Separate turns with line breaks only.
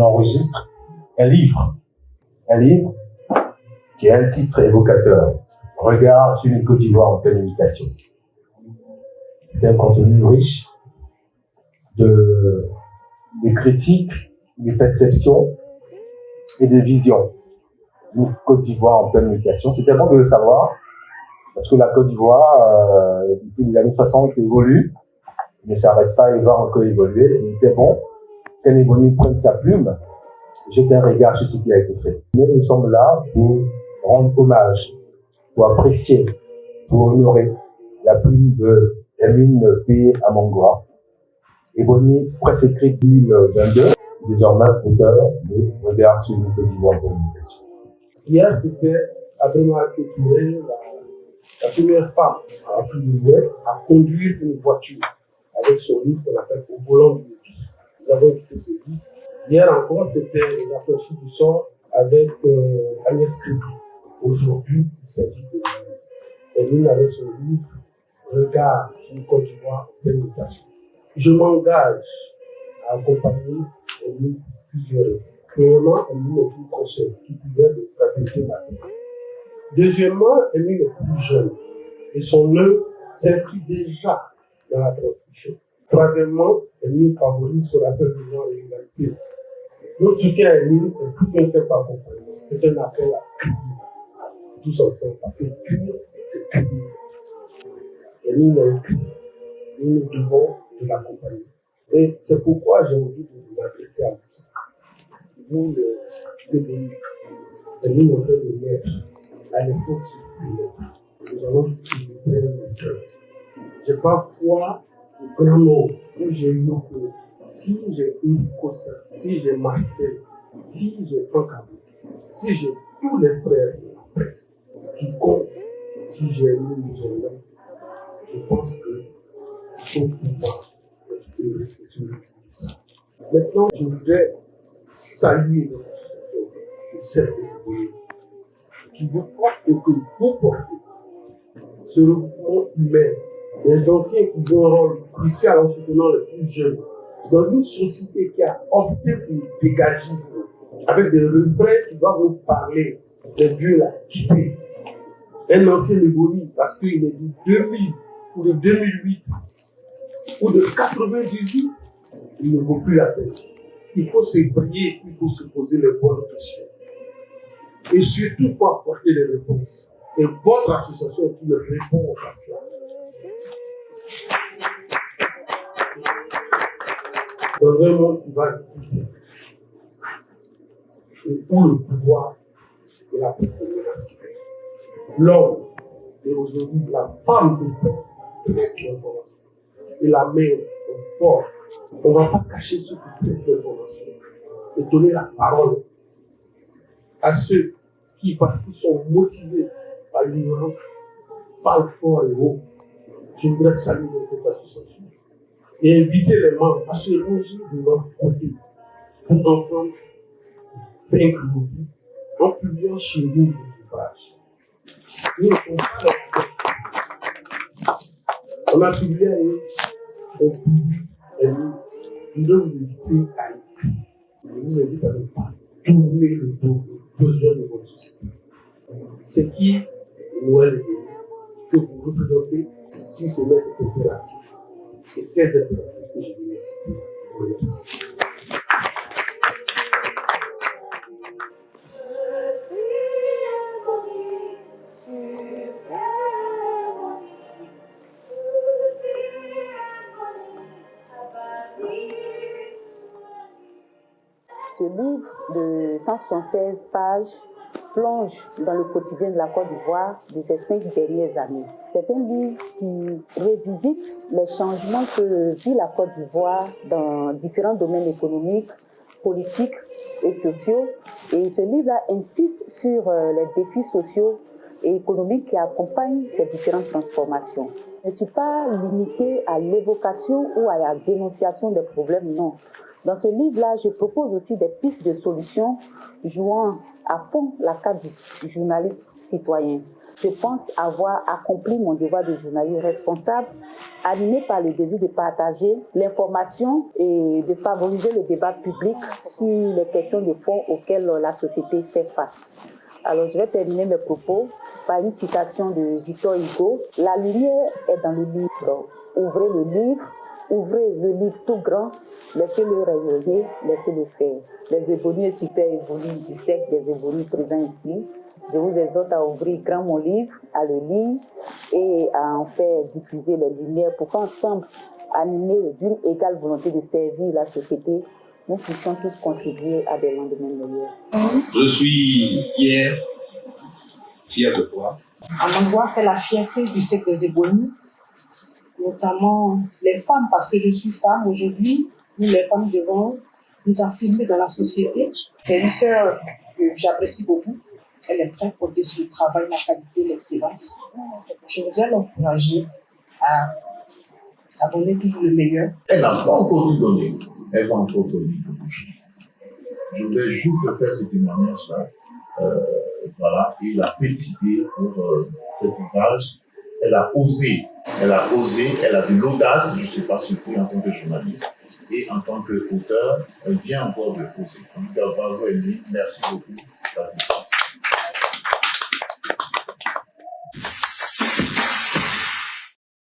enregistre un livre qui a un titre évocateur, Regard sur une Côte d'Ivoire en pleine mutation. C'est un contenu riche des critiques, des perceptions et des visions d'une Côte d'Ivoire en pleine mutation. C'était bon de le savoir, parce que la Côte d'Ivoire, depuis les années 60, évolue, ne s'arrête pas et va encore évoluer. Il était bon qu'un évolué prenne sa plume, jette un regard sur ce qui a été fait. Mais nous sommes là pour rendre hommage, pour apprécier, pour honorer la plume de Hermine P. Amangwa. Ebony, presse écrite 2022, désormais auteur de Regard sur une Côte d'Ivoire en communication.
Hier, c'était Abdemouha Touré, la première femme en Afrique de l'Ouest à conduire une voiture avec son livre qu'on appelle Au volant du bus. Nous avons écouté ce livre. Hier encore, c'était la franchise du sort avec Agnès Kribi. Aujourd'hui, il s'agit de Hermine avec son livre Regard sur une Côte d'Ivoire en pleine mutation. Je m'engage à accompagner Hermine plusieurs raisons. Premièrement, Hermine est une conseil qui pouvait de protéger la vie. Deuxièmement, Hermine est plus jeune et son œuvre s'inscrit déjà dans la transmission. Troisièmement, Hermine favorise ce qu'on appelle le genre et l'égalité. Notre soutien à Hermine est plus qu'un simple accompagnement. C'est un appel à crier, tous ensemble, parce que crier, c'est crier. Hermine est un cri. Nous devons de l'accompagner. Et c'est pourquoi j'ai envie de m'adresser à vous. Vous, les CDI, Hermine est en train de mettre la naissance sur célèbre. Nous allons célébrer le cœur. J'ai parfois le grand nom où j'ai eu si j'ai une Kossa, si j'ai Marcel, si j'ai Franck Abou, si j'ai tous les frères de la presse qui comptent, si j'ai mis Mouzola, je pense que faut pouvoir être une réflexion de ça. Maintenant, je voudrais saluer notre association, cette qui vous porte et que vous portez ce regroupement humain, les anciens qui jouent un rôle crucial en soutenant les plus jeunes, dans une société qui a opté pour le dégagisme, avec des refrains qui doivent nous parler des dieux là, quittés. Un ancien Ebony, parce qu'il est de 2000 ou de 2008 ou de 98, il ne vaut plus la peine. Il faut se prier, il faut se poser les bonnes questions. Et surtout pour apporter des réponses. Et votre association est une réponse à cela. Dans un monde qui va vite, et où le pouvoir et la personne menacée, l'homme et aujourd'hui la femme de presse traite l'information. Et la main est forte. On ne va pas cacher ceux qui traitent l'information et donner la parole à ceux qui, parce qu'ils sont motivés par l'ignorance, parlent fort et haut. Je voudrais saluer cette association et inviter les membres à se ranger de leur côté pour ensemble vaincre le but en publiant chez nous des ouvrages. Nous, on a publié un livre, on publie un livre. Je dois vous inviter à écrire. Je vous invite à ne pas tourner le dos aux besoins de votre société. C'est qui Noël que vous représentez si c'est notre impératif. Et ces impératifs que je vais citer pour les petits.
Ce livre de 176 pages plonge dans le quotidien de la Côte d'Ivoire de ces 5 dernières années. C'est un livre qui revisite les changements que vit la Côte d'Ivoire dans différents domaines économiques, politiques et sociaux. Et ce livre-là insiste sur les défis sociaux et économiques qui accompagnent ces différentes transformations. Je ne suis pas limitée à l'évocation ou à la dénonciation des problèmes, non. Dans ce livre-là, je propose aussi des pistes de solutions jouant à fond la carte du journaliste citoyen. Je pense avoir accompli mon devoir de journaliste responsable, animé par le désir de partager l'information et de favoriser le débat public sur les questions de fond auxquelles la société fait face. Alors, je vais terminer mes propos par une citation de Victor Hugo. « La lumière est dans le livre. Ouvrez le livre tout grand, laissez-le rayonner, laissez-le faire. » Les ébonnus et super ébonnus du cercle des ébonnus présents ici, je vous exhorte à ouvrir grand mon livre, à le lire et à en faire diffuser les lumières pour qu'ensemble, animés d'une égale volonté de servir la société, nous puissions tous contribuer à des lendemains meilleurs.
Je suis fier de toi.
Amangwa fait la fierté du secte des ébonnus, notamment les femmes, parce que je suis femme aujourd'hui. Nous, les femmes, devons nous affirmer dans la société. C'est une sœur que j'apprécie beaucoup. Elle est prête pour porter sur le travail, la qualité, l'excellence. Je voudrais l'encourager à donner toujours le meilleur.
Elle n'a pas encore tout donné. Elle va encore donner beaucoup de choses. Je voulais juste faire ce témoignage-là. Voilà, et la féliciter pour cet ouvrage. Elle a osé, elle a de l'audace. Je ne suis pas surpris en tant que journaliste. Et en tant qu'auteur, elle vient encore de poser. En tout cas, bravo Émilie, merci beaucoup.